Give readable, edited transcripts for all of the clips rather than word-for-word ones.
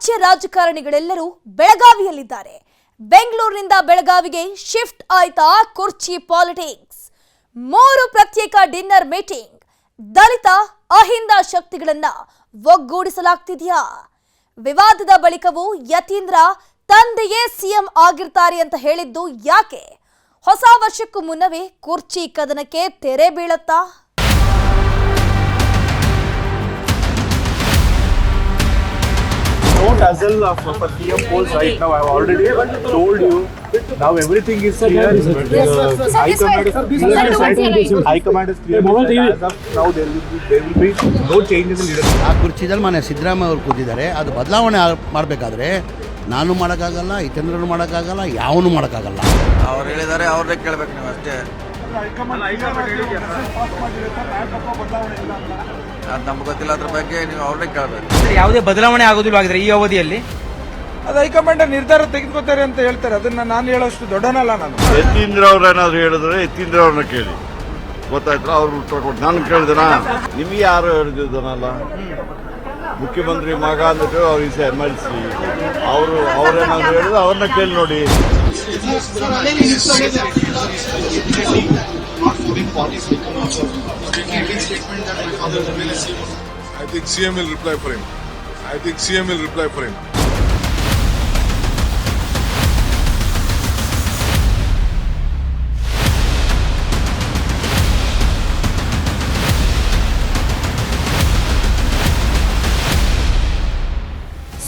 ರಾಜ್ಯ ರಾಜಕಾರಣಿಗಳೆಲ್ಲರೂ ಬೆಳಗಾವಿಯಲ್ಲಿದ್ದಾರೆ. ಬೆಂಗಳೂರಿನಿಂದ ಬೆಳಗಾವಿಗೆ ಶಿಫ್ಟ್ ಆಯ್ತಾ ಕುರ್ಚಿ ಪಾಲಿಟಿಕ್ಸ್. 3 ಪ್ರತ್ಯೇಕ ಡಿನ್ನರ್ ಮೀಟಿಂಗ್. ದಲಿತ ಅಹಿಂದ ಶಕ್ತಿಗಳನ್ನ ಒಗ್ಗೂಡಿಸಲಾಗ್ತಿದೆಯಾ? ವಿವಾದದ ಬಳಿಕವೂ ಯತೀಂದ್ರ ತಂದೆಯೇ ಸಿಎಂ ಆಗಿರ್ತಾರೆ ಅಂತ ಹೇಳಿದ್ದು ಯಾಕೆ? ಹೊಸ ವರ್ಷಕ್ಕೂ ಮುನ್ನವೇ ಕುರ್ಚಿ ಕದನಕ್ಕೆ ತೆರೆ ಬೀಳುತ್ತಾ? Don't hassle for PM polls right now. I have already told you. Now everything is clear. High command is clear. As of now, there will be no changes in leadership. ಆ ಕುರ್ಚಿದಲ್ಲಿ ಮನೆ ಸಿದ್ದರಾಮಯ್ಯ ಅವರು ಕೂತಿದ್ದಾರೆ. ಅದು ಬದಲಾವಣೆ ಮಾಡಬೇಕಾದ್ರೆ ನಾನು ಮಾಡೋಕ್ಕಾಗಲ್ಲ, ಯತೀಂದ್ರನು ಮಾಡೋಕ್ಕಾಗಲ್ಲ, ಯಾವನು ಮಾಡೋಕ್ಕಾಗಲ್ಲ. ಅವ್ರು ಹೇಳಿದ್ದಾರೆ, ಅವ್ರನ್ನೇ ಕೇಳಬೇಕು ನೀವು ಅಷ್ಟೇ. ಅದು ನಮ್ಗೆ ಗೊತ್ತಿಲ್ಲ, ಅದ್ರ ಬಗ್ಗೆ ನೀವು ಅವ್ರನ್ನೇ ಕೇಳಬೇಕು. ಯಾವುದೇ ಬದಲಾವಣೆ ಆಗೋದಿಲ್ವಾಗಿದ್ರೆ ಈ ಅವಧಿಯಲ್ಲಿ ಅದು ಹೈಕಮಾಂಡ್ ನಿರ್ಧಾರ ತೆಗೆದುಕೊತಾರೆ ಅಂತ ಹೇಳ್ತಾರೆ. ಅದನ್ನ ನಾನು ಹೇಳೋಷ್ಟು ದೊಡ್ಡನಲ್ಲ ನಾನು. ಯತೀಂದ್ರ ಅವ್ರು ಏನಾದ್ರು ಹೇಳಿದ್ರೆ ಯತೀಂದ್ರ ಅವ್ರನ್ನ ಕೇಳಿ, ಗೊತ್ತಾಯ್ತು. ಅವ್ರು ಉತ್ತರ ಕೊಟ್ಟು ನಾನು ಕೇಳಿದನ, ನಿಮ್ಗೆ ಯಾರು ಹೇಳಿದ್ದನಲ್ಲ, ಮುಖ್ಯಮಂತ್ರಿ ಮಗ ಅಂದ್ಬಿಟ್ಟು ಅವ್ರು MLC ಅವ್ರೇನಾದ್ರು ಹೇಳಿದ್ರೆ ಅವ್ರನ್ನ ಕೇಳಿ ನೋಡಿ. I think CM will reply for him.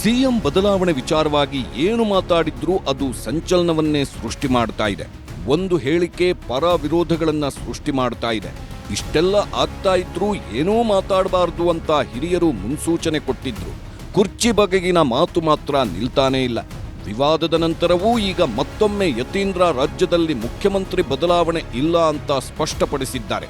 CM ಬದಲಾವಣೆ ವಿಚಾರವಾಗಿ ಏನು ಮಾತಾಡಿದ್ರೂ ಅದು ಸಂಚಲನವನ್ನೇ ಸೃಷ್ಟಿ ಮಾಡ್ತಾ ಇದೆ. ಒಂದು ಹೇಳಿಕೆ ಪರ ವಿರೋಧಗಳನ್ನ ಸೃಷ್ಟಿ ಮಾಡ್ತಾ ಇದೆ. ಇಷ್ಟೆಲ್ಲ ಆಗ್ತಾ ಇದ್ರೂ ಏನೂ ಮಾತಾಡಬಾರ್ದು ಅಂತ ಹಿರಿಯರು ಮುನ್ಸೂಚನೆ ಕೊಟ್ಟಿದ್ರು. ಕುರ್ಚಿ ಬಗೆಗಿನ ಮಾತು ಮಾತ್ರ ನಿಲ್ತಾನೇ ಇಲ್ಲ. ವಿವಾದದ ನಂತರವೂ ಈಗ ಮತ್ತೊಮ್ಮೆ ಯತೀಂದ್ರ ರಾಜ್ಯದಲ್ಲಿ ಮುಖ್ಯಮಂತ್ರಿ ಬದಲಾವಣೆ ಇಲ್ಲ ಅಂತ ಸ್ಪಷ್ಟಪಡಿಸಿದ್ದಾರೆ.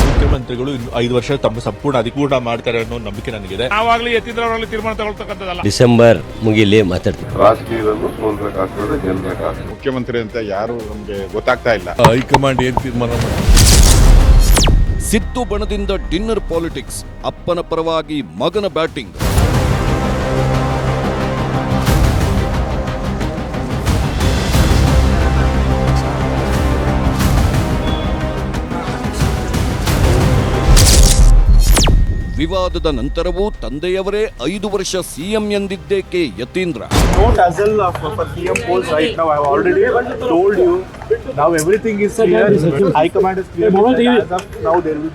ಮುಖ್ಯಮಂತ್ರಿಗಳು 5 ವರ್ಷ ತಮ್ಮ ಸಂಪೂರ್ಣ ಅಧಿಕೂರ್ಣ ಮಾಡ್ತಾರೆ ಅನ್ನೋ ನಂಬಿಕೆ ನನಗಿದೆ. ನಾವಾಗ್ಲಿ ಯತೀಂದ್ರ ಅವರಲ್ಲಿ ತೀರ್ಮಾನ ತಗೊಳ್ತಕ್ಕಂಥದ್ದಲ್ಲ. ಡಿಸೆಂಬರ್ ಮುಗಿಲಿ ಮಾತಾಡ್ತೀವಿ. ರಾಜಕೀಯದಲ್ಲೂ ಸೋಲ್ಬೇಕಾಗ್ತದೆ, ಗೆಲ್ಬೇಕಾಗ್ತದೆ. ಮುಖ್ಯಮಂತ್ರಿ ಅಂತ ಯಾರು ನಮ್ಗೆ ಗೊತ್ತಾಗ್ತಾ ಇಲ್ಲ. ಹೈಕಮಾಂಡ್ ಏನ್ ತೀರ್ಮಾನ ಮಾಡಿ. ಸಿದ್ದು ಬಣದಿಂದ ಡಿನ್ನರ್ ಪಾಲಿಟಿಕ್ಸ್. ಅಪ್ಪನ ಪರವಾಗಿ ಮಗನ ಬ್ಯಾಟಿಂಗ್. ವಿವಾದದ ನಂತರವೂ ತಂದೆಯವರೇ 5 ವರ್ಷ ಸಿಎಂ ಎಂದಿದ್ದೇಕೆ Yathindra? Don't hassle for PM polls right now. I have already told you. Now everything is clear. High command is clear. As of now, there will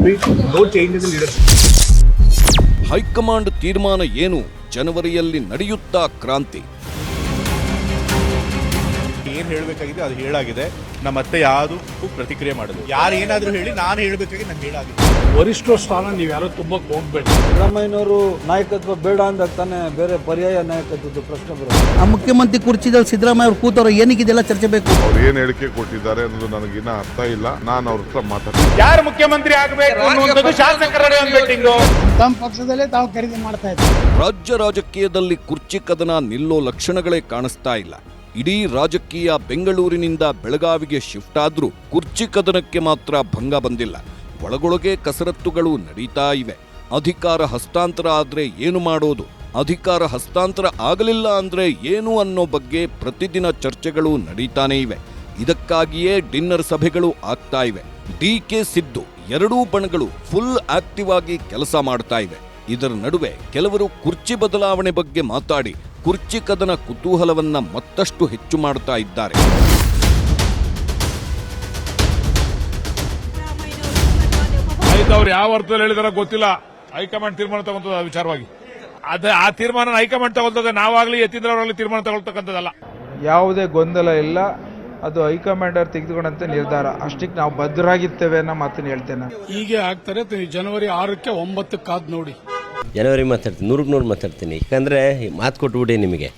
be no changes in leadership. High command ತೀರ್ಮಾನ ಏನು? ಜನವರಿಯಲ್ಲಿ ನಡೆಯುತ್ತಾ ಕ್ರಾಂತಿ. ಏನ್ ಹೇಳ್ಬೇಕಾಗಿದೆ ಅದು ಹೇಳಾಗಿದೆ. ನಮ್ಮ ಮತ್ತೆ ಯಾವ್ದಕ್ಕೂ ಪ್ರತಿಕ್ರಿಯೆ ಮಾಡೋದು. ಯಾರು ಏನಾದ್ರೂ ಹೇಳಿ ನಾನು ಹೇಳ್ಬೇಕಾಗಿ ನಂಗೆ ಹೇಳಾಗಿದೆ. ವರಿಷ್ಠ ಸ್ಥಾನ ನೀವು ಯಾರೋ ತುಂಬಕ್ಕೆ ಹೋಗ್ಬೇಡಿ. ಸಿದ್ದರಾಮಯ್ಯನವರು ನಾಯಕತ್ವ ಬೇಡ ಅಂದಾಗ ತಾನೇ ಬೇರೆ ಪರ್ಯಾಯ ನಾಯಕತ್ವದ ಪ್ರಶ್ನೆ ಬರುತ್ತೆ. ಆ ಮುಖ್ಯಮಂತ್ರಿ ಕುರ್ಚಿದಲ್ಲಿ ಸಿದ್ದರಾಮಯ್ಯ ಅವರು ಕೂತವ್ರು, ಏನಕ್ಕೆ ಇದೆಲ್ಲ ಚರ್ಚೆ ಬೇಕು? ಅವ್ರು ಏನ್ ಹೇಳಿಕೆ ಕೊಟ್ಟಿದ್ದಾರೆ ಅನ್ನೋದು ನನಗಿನ್ನ ಅರ್ಥ ಇಲ್ಲ. ನಾನು ಅವ್ರ ಹತ್ರ ಮಾತಾಡ್ತೀನಿ. ಯಾರು ಮುಖ್ಯಮಂತ್ರಿ ಆಗಬೇಕು ಅನ್ನುವಂಥದ್ದು ಶಾಸಕರ ಮೀಟಿಂಗ್. ತಮ್ಮ ಪಕ್ಷದಲ್ಲೇ ತಾವು ಖರೀದಿ ಮಾಡ್ತಾ ಇದ್ದಾರೆ. ರಾಜ್ಯ ರಾಜಕೀಯದಲ್ಲಿ ಕುರ್ಚಿ ಕದನ ನಿಲ್ಲೋ ಲಕ್ಷಣಗಳೇ ಕಾಣಿಸ್ತಾ ಇಲ್ಲ. ಇಡೀ ರಾಜಕೀಯ ಬೆಂಗಳೂರಿನಿಂದ ಬೆಳಗಾವಿಗೆ ಶಿಫ್ಟ್ ಆದ್ರೂ ಕುರ್ಚಿ ಕದನಕ್ಕೆ ಮಾತ್ರ ಭಂಗ ಬಂದಿಲ್ಲ. ಒಳಗೊಳಗೆ ಕಸರತ್ತುಗಳು ನಡೀತಾ ಇವೆ. ಅಧಿಕಾರ ಹಸ್ತಾಂತರ ಆದ್ರೆ ಏನು ಮಾಡೋದು, ಅಧಿಕಾರ ಹಸ್ತಾಂತರ ಆಗಲಿಲ್ಲ ಅಂದ್ರೆ ಏನು ಅನ್ನೋ ಬಗ್ಗೆ ಪ್ರತಿದಿನ ಚರ್ಚೆಗಳು ನಡೀತಾನೇ ಇವೆ. ಇದಕ್ಕಾಗಿಯೇ ಡಿನ್ನರ್ ಸಭೆಗಳು ಆಗ್ತಾ ಇವೆ. ಡಿಕೆ ಸಿದ್ದು ಎರಡೂ ಬಣಗಳು ಫುಲ್ ಆಕ್ಟಿವ್ ಆಗಿ ಕೆಲಸ ಮಾಡ್ತಾ ಇವೆ. ಇದರ ನಡುವೆ ಕೆಲವರು ಕುರ್ಚಿ ಬದಲಾವಣೆ ಬಗ್ಗೆ ಮಾತಾಡಿ ಕುರ್ಚಿ ಕದನ ಕುತೂಹಲವನ್ನ ಮತ್ತಷ್ಟು ಹೆಚ್ಚು ಮಾಡ್ತಾ ಇದ್ದಾರೆ. ಅವ್ರು ಯಾವ ಅರ್ಥದಲ್ಲಿ ಹೇಳಿದಾರ ಗೊತ್ತಿಲ್ಲ. ಹೈಕಮಾಂಡ್ ತೀರ್ಮಾನ ತಗೊಂತದ ವಿಚಾರವಾಗಿ. ಆ ತೀರ್ಮಾನ ಹೈಕಮಾಂಡ್ ತಗೊಳ್ತದೆ. ನಾವಾಗ್ಲಿ ಯತೀಂದ್ರ ಅವರಲ್ಲಿ ತೀರ್ಮಾನ ತಗೊಳ್ತಕ್ಕಂಥದ್ದಲ್ಲ. ಯಾವುದೇ ಗೊಂದಲ ಇಲ್ಲ. ಅದು ಹೈಕಮಾಂಡರ್ ತೆಗೆದುಕೊಂಡಂತ ನಿರ್ಧಾರ. ಅಷ್ಟಕ್ಕೆ ನಾವು ಭದ್ರಾಗಿರ್ತೇವೆ ಅನ್ನೋ ಮಾತನ್ನು ಹೇಳ್ತೇನೆ. ಹೀಗೆ ಆಗ್ತಾರೆ. ಜನವರಿ 6ಕ್ಕೆ 9ಕ್ಕೆ ಕಾದ್ ನೋಡಿ. ಜನವರಿ ಮಾತಾಡ್ತೀನಿ, 100% ಮಾತಾಡ್ತೀನಿ. ಯಾಕಂದರೆ ಮಾತು ಕೊಟ್ಬಿಡಿ ನಿಮಗೆ.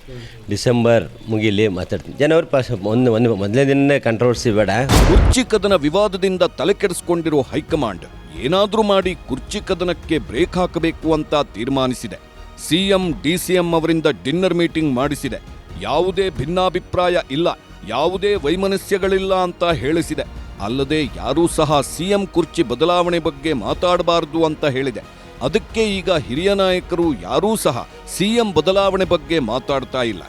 ಡಿಸೆಂಬರ್ ಮುಗಿಲಿ ಮಾತಾಡ್ತೀನಿ. ಜನವರಿ ಪಾಸ್ ಮೊದಲನೇ ದಿನನೇ ಕಾಂಟ್ರವರ್ಸಿ ಬೇಡ. ಕುರ್ಚಿ ಕದನ ವಿವಾದದಿಂದ ತಲೆ ಕೆಡಿಸಿಕೊಂಡಿರೋ ಹೈಕಮಾಂಡ್ ಏನಾದ್ರೂ ಮಾಡಿ ಕುರ್ಚಿ ಕದನಕ್ಕೆ ಬ್ರೇಕ್ ಹಾಕಬೇಕು ಅಂತ ತೀರ್ಮಾನಿಸಿದೆ. ಸಿಎಂ ಡಿಸಿಎಂ ಅವರಿಂದ ಡಿನ್ನರ್ ಮೀಟಿಂಗ್ ಮಾಡಿಸಿದೆ. ಯಾವುದೇ ಭಿನ್ನಾಭಿಪ್ರಾಯ ಇಲ್ಲ, ಯಾವುದೇ ವೈಮನಸ್ಯಗಳಿಲ್ಲ ಅಂತ ಹೇಳಿಸಿದೆ. ಅಲ್ಲದೆ ಯಾರೂ ಸಹ ಸಿಎಂ ಕುರ್ಚಿ ಬದಲಾವಣೆ ಬಗ್ಗೆ ಮಾತಾಡಬಾರದು ಅಂತ ಹೇಳಿದೆ. ಅದಕ್ಕೆ ಈಗ ಹಿರಿಯ ನಾಯಕರು ಯಾರೂ ಸಹ ಸಿಎಂ ಬದಲಾವಣೆ ಬಗ್ಗೆ ಮಾತಾಡ್ತಾ ಇಲ್ಲ.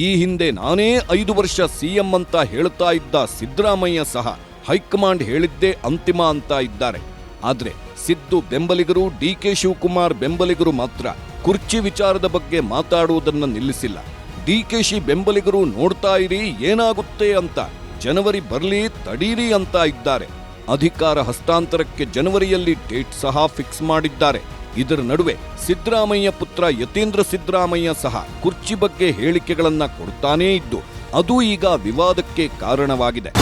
ಈ ಹಿಂದೆ ನಾನೇ 5 ವರ್ಷ ಸಿಎಂ ಅಂತ ಹೇಳ್ತಾ ಇದ್ದ ಸಿದ್ದರಾಮಯ್ಯ ಸಹ ಹೈಕಮಾಂಡ್ ಹೇಳಿದ್ದೇ ಅಂತಿಮ ಅಂತ ಇದ್ದಾರೆ. ಆದ್ರೆ ಸಿದ್ದು ಬೆಂಬಲಿಗರು, ಡಿಕೆ ಶಿವಕುಮಾರ್ ಬೆಂಬಲಿಗರು ಮಾತ್ರ ಕುರ್ಚಿ ವಿಚಾರದ ಬಗ್ಗೆ ಮಾತಾಡುವುದನ್ನು ನಿಲ್ಲಿಸಿಲ್ಲ. ಡಿಕೆಶಿ ಬೆಂಬಲಿಗರು ನೋಡ್ತಾ ಇರಿ ಏನಾಗುತ್ತೆ ಅಂತ, ಜನವರಿ ಬರ್ಲಿ ತಡೀರಿ ಅಂತ ಇದ್ದಾರೆ. ಅಧಿಕಾರ ಹಸ್ತಾಂತರಕ್ಕೆ ಜನವರಿಯಲ್ಲಿ ಡೇಟ್ ಸಹ ಫಿಕ್ಸ್ ಮಾಡಿದ್ದಾರೆ. ಇದರ ನಡುವೆ ಸಿದ್ದರಾಮಯ್ಯ ಪುತ್ರ ಯತೀಂದ್ರ ಸಿದ್ದರಾಮಯ್ಯ ಸಹ ಕುರ್ಚಿ ಬಗ್ಗೆ ಹೇಳಿಕೆಗಳನ್ನ ಕೊಡ್ತಾನೇ ಇದ್ದು ಅದು ಈಗ ವಿವಾದಕ್ಕೆ ಕಾರಣವಾಗಿದೆ.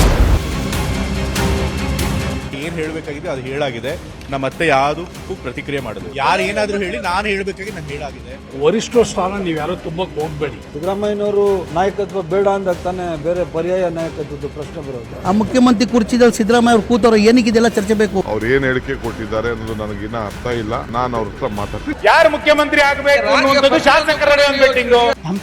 ಏನ್ ಹೇಳಬೇಕಾಗಿದೆ ಅದು ಹೇಳಾಗಿದೆ. ನಮ್ಮ ಮತ್ತೆ ಯಾವುದಕ್ಕೂ ಪ್ರತಿಕ್ರಿಯೆ ಮಾಡೋದು. ಯಾರು ಏನಾದರೂ ಹೇಳಿ ನಾನು ಹೇಳಬೇಕಾಗಿ ನಾನು ಹೇಳಾಗಿದೆ. ವರಿಷ್ಠ ಸ್ಥಾನ ನೀವು ಯಾರೋ ತುಂಬಕ್ಕೆ ಹೋಗ್ಬೇಡಿ. ಸಿದ್ದರಾಮಯ್ಯನವರು ನಾಯಕತ್ವ ಬೇಡ ಅಂದಾಗ ತಾನೇ ಬೇರೆ ಪರ್ಯಾಯ ನಾಯಕತ್ವದ ಪ್ರಶ್ನೆ ಬರೋದು. ಆ ಮುಖ್ಯಮಂತ್ರಿ ಕುರ್ಚಿದಲ್ಲಿ ಸಿದ್ದರಾಮಯ್ಯ ಅವರು ಕೂತವ್ರು, ಏನಕ್ಕೆ ಇದೆಲ್ಲ ಚರ್ಚೆ ಬೇಕು? ಅವ್ರು ಏನ್ ಹೇಳಿಕೆ ಕೊಟ್ಟಿದ್ದಾರೆ ಅನ್ನೋದು ನನಗಿನ್ನ ಅರ್ಥ ಇಲ್ಲ. ನಾನು ಅವ್ರ ಹತ್ರ ಮಾತಾಡ್ತೀನಿ. ಯಾರು ಮುಖ್ಯಮಂತ್ರಿ ಆಗಬೇಕು ಅನ್ನುವಂಥದ್ದು ಶಾಸಕರ ಮೀಟಿಂಗ್.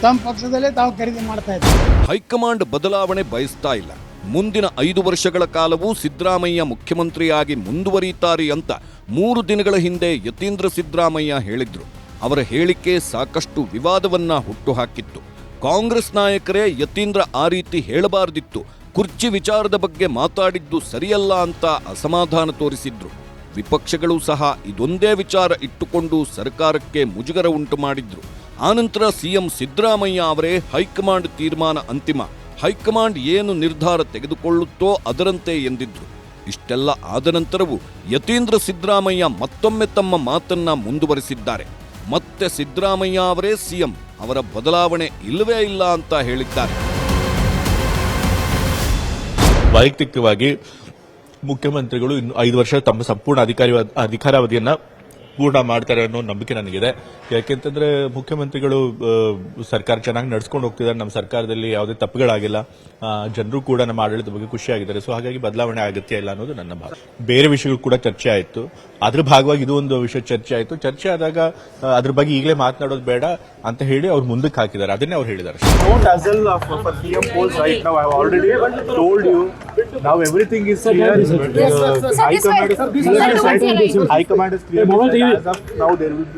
ತಮ್ಮ ಪಕ್ಷದಲ್ಲೇ ತಾವು ಖರೀದಿ ಮಾಡ್ತಾ ಇದ್ದಾರೆ. ಹೈಕಮಾಂಡ್ ಬದಲಾವಣೆ ಬಯಸ್ತಾ ಇಲ್ಲ. ಮುಂದಿನ 5 ವರ್ಷಗಳ ಕಾಲವೂ ಸಿದ್ದರಾಮಯ್ಯ ಮುಖ್ಯಮಂತ್ರಿಯಾಗಿ ಮುಂದುವರಿಯುತ್ತಾರೆ ಅಂತ 3 ದಿನಗಳ ಹಿಂದೆ ಯತೀಂದ್ರ ಸಿದ್ದರಾಮಯ್ಯ ಹೇಳಿದ್ರು. ಅವರ ಹೇಳಿಕೆ ಸಾಕಷ್ಟು ವಿವಾದವನ್ನ ಹುಟ್ಟುಹಾಕಿತ್ತು. ಕಾಂಗ್ರೆಸ್ ನಾಯಕರೇ ಯತೀಂದ್ರ ಆ ರೀತಿ ಹೇಳಬಾರದಿತ್ತು, ಕುರ್ಚಿ ವಿಚಾರದ ಬಗ್ಗೆ ಮಾತಾಡಿದ್ದು ಸರಿಯಲ್ಲ ಅಂತ ಅಸಮಾಧಾನ ತೋರಿಸಿದ್ರು. ವಿಪಕ್ಷಗಳು ಸಹ ಇದೊಂದೇ ವಿಚಾರ ಇಟ್ಟುಕೊಂಡು ಸರ್ಕಾರಕ್ಕೆ ಮುಜುಗರ ಉಂಟು ಮಾಡಿದ್ರು. ಆನಂತರ ಸಿಎಂ ಸಿದ್ದರಾಮಯ್ಯ ಅವರೇ ಹೈಕಮಾಂಡ್ ತೀರ್ಮಾನ ಅಂತಿಮ, ಹೈಕಮಾಂಡ್ ಏನು ನಿರ್ಧಾರ ತೆಗೆದುಕೊಳ್ಳುತ್ತೋ ಅದರಂತೆ ಎಂದಿದ್ರು. ಇಷ್ಟೆಲ್ಲ ಆದ ನಂತರವೂ ಯತೀಂದ್ರ ಸಿದ್ದರಾಮಯ್ಯ ಮತ್ತೊಮ್ಮೆ ತಮ್ಮ ಮಾತನ್ನ ಮುಂದುವರೆಸಿದ್ದಾರೆ. ಮತ್ತೆ ಸಿದ್ದರಾಮಯ್ಯ ಅವರೇ ಸಿಎಂ, ಅವರ ಬದಲಾವಣೆ ಇಲ್ಲವೇ ಇಲ್ಲ ಅಂತ ಹೇಳಿದ್ದಾರೆ. ವೈಯಕ್ತಿಕವಾಗಿ ಮುಖ್ಯಮಂತ್ರಿಗಳು ಇನ್ನು 5 ವರ್ಷ ತಮ್ಮ ಸಂಪೂರ್ಣ ಅಧಿಕಾರಾವಧಿಯನ್ನ ಪೂರ್ಣ ಮಾಡ್ತಾರೆ ಅನ್ನೋ ನಂಬಿಕೆ ನನಗಿದೆ. ಯಾಕೆಂತಂದ್ರೆ ಮುಖ್ಯಮಂತ್ರಿಗಳು ಸರ್ಕಾರ ಚೆನ್ನಾಗಿ ನಡ್ಸ್ಕೊಂಡು ಹೋಗ್ತಿದ್ದಾರೆ. ನಮ್ಮ ಸರ್ಕಾರದಲ್ಲಿ ಯಾವುದೇ ತಪ್ಪುಗಳಾಗಿಲ್ಲ. ಜನರು ಕೂಡ ನಮ್ಮ ಆಡಳಿತ ಬಗ್ಗೆ ಖುಷಿಯಾಗಿದ್ದಾರೆ. ಸೊ ಹಾಗಾಗಿ ಬದಲಾವಣೆ ಅಗತ್ಯ ಇಲ್ಲ ಅನ್ನೋದು ನನ್ನ ಭಾವ. ಬೇರೆ ವಿಷಯಗಳು ಕೂಡ ಚರ್ಚೆ ಆಯಿತು. ಅದ್ರ ಭಾಗವಾಗಿ ಇದು ಒಂದು ವಿಷಯ ಚರ್ಚೆ ಆಯಿತು. ಚರ್ಚೆ ಆದಾಗ ಅದ್ರ ಬಗ್ಗೆ ಈಗಲೇ ಮಾತನಾಡೋದು ಬೇಡ ಅಂತ ಹೇಳಿ ಅವ್ರು ಮುಂದಕ್ಕೆ ಹಾಕಿದ್ದಾರೆ. ಅದನ್ನೇ ಅವ್ರು ಹೇಳಿದ್ದಾರೆ. Don't hassle for CM polls right now. I have already told you. Now everything is clear. High-command is clear. As of now, there will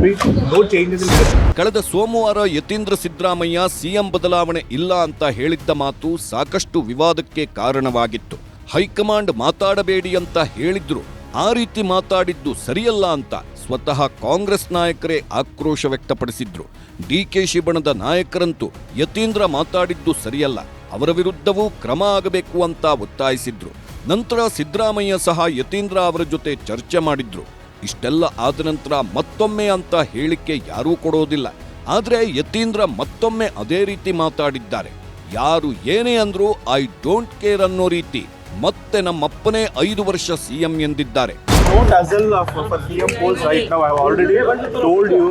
be no changes in leadership. ಕಳೆದ ಸೋಮವಾರ ಯತೀಂದ್ರ ಸಿದ್ದರಾಮಯ್ಯ ಸಿಎಂ ಬದಲಾವಣೆ ಇಲ್ಲ ಅಂತ ಹೇಳಿದ್ದ ಮಾತು ಸಾಕಷ್ಟು ವಿವಾದಕ್ಕೆ ಕಾರಣವಾಗಿತ್ತು. ಹೈಕಮಾಂಡ್ ಮಾತಾಡಬೇಡಿ ಅಂತ ಹೇಳಿದ್ರು, ಆ ರೀತಿ ಮಾತಾಡಿದ್ದು ಸರಿಯಲ್ಲ ಅಂತ ಸ್ವತಃ ಕಾಂಗ್ರೆಸ್ ನಾಯಕರೇ ಆಕ್ರೋಶ ವ್ಯಕ್ತಪಡಿಸಿದ್ರು. ಡಿಕೆಶಿ ಬಣದ ನಾಯಕರಂತೂ ಯತೀಂದ್ರ ಮಾತಾಡಿದ್ದು ಸರಿಯಲ್ಲ, ಅವರ ವಿರುದ್ಧವೂ ಕ್ರಮ ಆಗಬೇಕು ಅಂತ ಒತ್ತಾಯಿಸಿದ್ರು. ನಂತರ ಸಿದ್ದರಾಮಯ್ಯ ಸಹ ಯತೀಂದ್ರ ಅವರ ಜೊತೆ ಚರ್ಚೆ ಮಾಡಿದ್ರು. ಇಷ್ಟೆಲ್ಲ ಆದ ನಂತರ ಮತ್ತೊಮ್ಮೆ ಅಂತ ಹೇಳಿಕೆ ಯಾರೂ ಕೊಡೋದಿಲ್ಲ. ಆದ್ರೆ ಯತೀಂದ್ರ ಮತ್ತೊಮ್ಮೆ ಅದೇ ರೀತಿ ಮಾತಾಡಿದ್ದಾರೆ. ಯಾರು ಏನೇ ಅಂದ್ರೂ ಐ ಡೋಂಟ್ ಕೇರ್ ಅನ್ನೋ ರೀತಿ ಮತ್ತೆ ನಮ್ಮಪ್ಪನೇ 5 ವರ್ಷ ಸಿಎಂ ಎಂದಿದ್ದಾರೆ. Don't hassle for CM polls right now. I have already told you.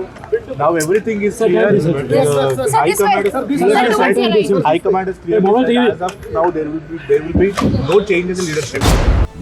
Now everything is clear. High-command is clear. As of now, there will be no changes in leadership.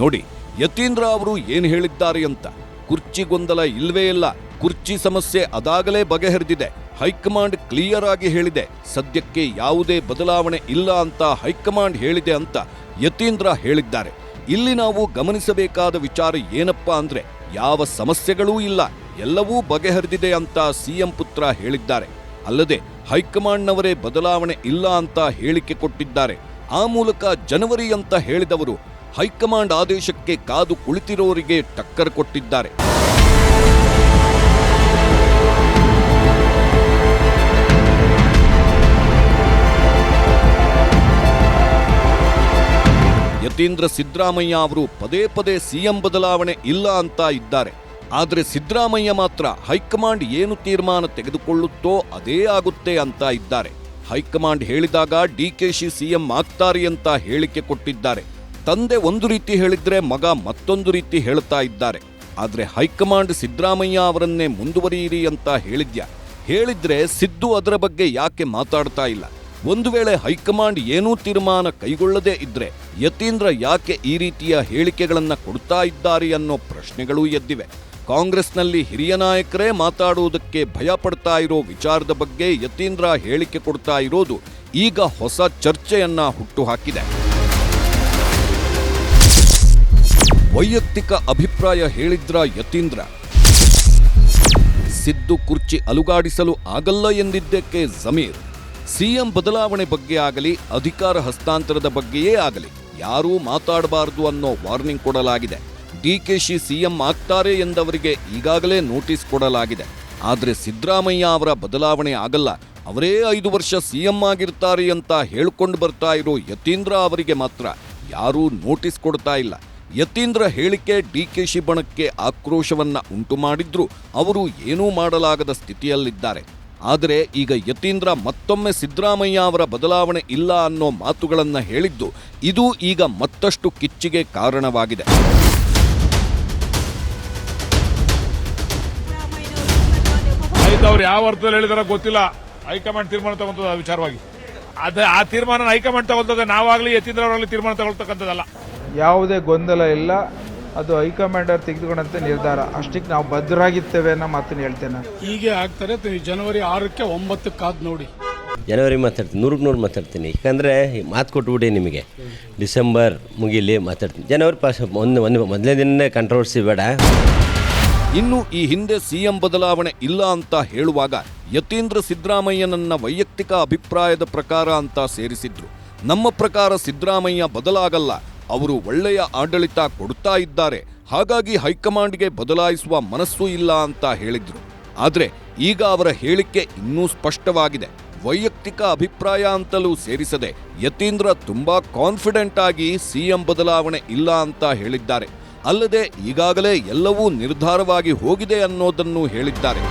ನೋಡಿ, ಯತೀಂದ್ರ ಅವರು ಏನು ಹೇಳಿದ್ದಾರೆ ಅಂತ. ಕುರ್ಚಿ ಗೊಂದಲ ಇಲ್ವೇ ಇಲ್ಲ, ಕುರ್ಚಿ ಸಮಸ್ಯೆ ಅದಾಗಲೇ ಬಗೆಹರಿದಿದೆ. ಹೈಕಮಾಂಡ್ ಕ್ಲಿಯರ್ ಆಗಿ ಹೇಳಿದೆ, ಸದ್ಯಕ್ಕೆ ಯಾವುದೇ ಬದಲಾವಣೆ ಇಲ್ಲ ಅಂತ ಹೈಕಮಾಂಡ್ ಹೇಳಿದೆ ಅಂತ ಯತೀಂದ್ರ ಹೇಳಿದ್ದಾರೆ. ಇಲ್ಲಿ ನಾವು ಗಮನಿಸಬೇಕಾದ ವಿಚಾರ ಏನಪ್ಪಾ ಅಂದ್ರೆ, ಯಾವ ಸಮಸ್ಯೆಗಳೂ ಇಲ್ಲ, ಎಲ್ಲವೂ ಬಗೆಹರಿದಿದೆ ಅಂತ ಸಿಎಂ ಪುತ್ರ ಹೇಳಿದ್ದಾರೆ. ಅಲ್ಲದೆ ಹೈಕಮಾಂಡ್ನವರೇ ಬದಲಾವಣೆ ಇಲ್ಲ ಅಂತ ಹೇಳಿಕೆ ಕೊಟ್ಟಿದ್ದಾರೆ. ಆ ಮೂಲಕ ಜನವರಿ ಅಂತ ಹೇಳಿದವರು ಹೈಕಮಾಂಡ್ ಆದೇಶಕ್ಕೆ ಕಾದು ಕುಳಿತಿರೋರಿಗೆ ಟಕ್ಕರ್ ಕೊಟ್ಟಿದ್ದಾರೆ. ಯತೀಂದ್ರ ಸಿದ್ದರಾಮಯ್ಯ ಅವರು ಪದೇ ಪದೇ ಸಿಎಂ ಬದಲಾವಣೆ ಇಲ್ಲ ಅಂತ ಇದ್ದಾರೆ. ಆದರೆ ಸಿದ್ದರಾಮಯ್ಯ ಮಾತ್ರ ಹೈಕಮಾಂಡ್ ಏನು ತೀರ್ಮಾನ ತೆಗೆದುಕೊಳ್ಳುತ್ತೋ ಅದೇ ಆಗುತ್ತೆ ಅಂತ ಇದ್ದಾರೆ. ಹೈಕಮಾಂಡ್ ಹೇಳಿದಾಗ ಡಿಕೆಶಿ ಸಿಎಂ ಆಗ್ತಾರೆ ಅಂತ ಹೇಳಿಕೆ ಕೊಟ್ಟಿದ್ದಾರೆ. ತಂದೆ ಒಂದು ರೀತಿ ಹೇಳಿದ್ರೆ ಮಗ ಮತ್ತೊಂದು ರೀತಿ ಹೇಳ್ತಾ ಇದ್ದಾರೆ. ಆದ್ರೆ ಹೈಕಮಾಂಡ್ ಸಿದ್ದರಾಮಯ್ಯ ಅವರನ್ನೇ ಮುಂದುವರಿಯಿರಿ ಅಂತ ಹೇಳಿದ್ರೆ ಸಿದ್ದು ಅದರ ಬಗ್ಗೆ ಯಾಕೆ ಮಾತಾಡ್ತಾ ಇಲ್ಲ? ಒಂದು ವೇಳೆ ಹೈಕಮಾಂಡ್ ಏನೂ ತೀರ್ಮಾನ ಕೈಗೊಳ್ಳದೇ ಇದ್ರೆ ಯತೀಂದ್ರ ಯಾಕೆ ಈ ರೀತಿಯ ಹೇಳಿಕೆಗಳನ್ನ ಕೊಡ್ತಾ ಇದ್ದಾರೆ ಅನ್ನೋ ಪ್ರಶ್ನೆಗಳೂ ಎದ್ದಿವೆ. ಕಾಂಗ್ರೆಸ್ನಲ್ಲಿ ಹಿರಿಯ ನಾಯಕರೇ ಮಾತಾಡುವುದಕ್ಕೆ ಭಯ ಪಡ್ತಾ ಇರೋ ವಿಚಾರದ ಬಗ್ಗೆ ಯತೀಂದ್ರ ಹೇಳಿಕೆ ಕೊಡ್ತಾ ಇರೋದು ಈಗ ಹೊಸ ಚರ್ಚೆಯನ್ನ ಹುಟ್ಟುಹಾಕಿದೆ. ವೈಯಕ್ತಿಕ ಅಭಿಪ್ರಾಯ ಹೇಳಿದ್ರ ಯತೀಂದ್ರ. ಸಿದ್ದು ಕುರ್ಚಿ ಅಲುಗಾಡಿಸಲು ಆಗಲ್ಲ ಎಂದಿದ್ದಕ್ಕೆ ಜಮೀರ್. ಸಿಎಂ ಬದಲಾವಣೆ ಬಗ್ಗೆ ಆಗಲಿ ಅಧಿಕಾರ ಹಸ್ತಾಂತರದ ಬಗ್ಗೆಯೇ ಆಗಲಿ ಯಾರೂ ಮಾತಾಡಬಾರದು ಅನ್ನೋ ವಾರ್ನಿಂಗ್ ಕೊಡಲಾಗಿದೆ. ಡಿಕೆಶಿ ಸಿಎಂ ಆಗ್ತಾರೆ ಎಂದವರಿಗೆ ಈಗಾಗಲೇ ನೋಟಿಸ್ ಕೊಡಲಾಗಿದೆ. ಆದರೆ ಸಿದ್ದರಾಮಯ್ಯ ಅವರ ಬದಲಾವಣೆ ಆಗಲ್ಲ, ಅವರೇ 5 ವರ್ಷ ಸಿಎಂ ಆಗಿರ್ತಾರೆ ಅಂತ ಹೇಳ್ಕೊಂಡು ಬರ್ತಾ ಇರೋ ಯತೀಂದ್ರ ಅವರಿಗೆ ಮಾತ್ರ ಯಾರೂ ನೋಟಿಸ್ ಕೊಡ್ತಾ ಇಲ್ಲ. ಯತೀಂದ್ರ ಹೇಳಿಕೆ ಡಿಕೆಶಿ ಬಣಕ್ಕೆ ಆಕ್ರೋಶವನ್ನ ಉಂಟು ಮಾಡಿದ್ರೂ ಅವರು ಏನೂ ಮಾಡಲಾಗದ ಸ್ಥಿತಿಯಲ್ಲಿದ್ದಾರೆ. ಆದರೆ ಈಗ ಯತೀಂದ್ರ ಮತ್ತೊಮ್ಮೆ ಸಿದ್ದರಾಮಯ್ಯ ಅವರ ಬದಲಾವಣೆ ಇಲ್ಲ ಅನ್ನೋ ಮಾತುಗಳನ್ನ ಹೇಳಿದ್ದು ಇದು ಈಗ ಮತ್ತಷ್ಟು ಕಿಚ್ಚಿಗೆ ಕಾರಣವಾಗಿದೆ. ಅವ್ರು ಯಾವ ಅರ್ಥದಲ್ಲಿ ಹೇಳಿದಾರ ಗೊತ್ತಿಲ್ಲ. ಹೈಕಮಾಂಡ್ ತೀರ್ಮಾನ ತಗೊಂತದ ವಿಚಾರವಾಗಿ. ಆ ತೀರ್ಮಾನ ಹೈಕಮಾಂಡ್ ತಗೊಂತದ, ನಾವಾಗ್ಲಿ ಯತೀಂದ್ರ ಅವರಾಗಲಿ ತೀರ್ಮಾನ ತಗೊಳ್ತಕ್ಕಂಥದ್ದಲ್ಲ. ಯಾವುದೇ ಗೊಂದಲ ಇಲ್ಲ, ಅದು ಹೈಕಮಾಂಡ್ ಅವ್ರು ತೆಗೆದುಕೊಂಡಂತ ನಿರ್ಧಾರ. ಅಷ್ಟಕ್ಕೆ ನಾವು ಬದ್ಧರಾಗಿರ್ತೇವೆ ಅನ್ನೋ ಮಾತನ್ನು ಹೇಳ್ತೇನೆ. ಹೀಗೆ ಆಗ್ತಾರೆ. ಜನವರಿ 6ಕ್ಕೆ 9ಕ್ಕೆ ಕಾದು ನೋಡಿ. ಜನವರಿ ಮಾತಾಡ್ತೀನಿ, 100% ಮಾತಾಡ್ತೀನಿ. ಯಾಕಂದರೆ ಮಾತು ಕೊಟ್ಬಿಡಿ ನಿಮಗೆ, ಡಿಸೆಂಬರ್ ಮುಗಿಲಿ ಮಾತಾಡ್ತೀನಿ. ಜನವರಿ ಪಾಸ್ ಮೊದಲನೇ ದಿನನೇ ಕಾಂಟ್ರವರ್ಸಿ ಬೇಡ. ಇನ್ನು ಈ ಹಿಂದೆ ಸಿಎಂ ಬದಲಾವಣೆ ಇಲ್ಲ ಅಂತ ಹೇಳುವಾಗ ಯತೀಂದ್ರ ಸಿದ್ದರಾಮಯ್ಯನನ್ನ ವೈಯಕ್ತಿಕ ಅಭಿಪ್ರಾಯದ ಪ್ರಕಾರ ಅಂತ ಸೇರಿಸಿದ್ರು. ನಮ್ಮ ಪ್ರಕಾರ ಸಿದ್ದರಾಮಯ್ಯ ಬದಲಾಗಲ್ಲ, ಅವರು ಒಳ್ಳೆಯ ಆಡಳಿತ ಕೊಡ್ತಾ ಇದ್ದಾರೆ, ಹಾಗಾಗಿ ಹೈಕಮಾಂಡ್ಗೆ ಬದಲಾಯಿಸುವ ಮನಸ್ಸು ಇಲ್ಲ ಅಂತ ಹೇಳಿದ್ರು. ಆದರೆ ಈಗ ಅವರ ಹೇಳಿಕೆ ಇನ್ನೂ ಸ್ಪಷ್ಟವಾಗಿದೆ. ವೈಯಕ್ತಿಕ ಅಭಿಪ್ರಾಯ ಅಂತಲೂ ಸೇರಿಸದೆ ಯತೀಂದ್ರ ತುಂಬಾ ಕಾನ್ಫಿಡೆಂಟ್ ಆಗಿ ಸಿಎಂ ಬದಲಾವಣೆ ಇಲ್ಲ ಅಂತ ಹೇಳಿದ್ದಾರೆ. ಅಲ್ಲದೆ ಈಗಾಗಲೇ ಎಲ್ಲವೂ ನಿರ್ಧಾರವಾಗಿ ಹೋಗಿದೆ ಅನ್ನೋದನ್ನು ಹೇಳಿದ್ದಾರೆ.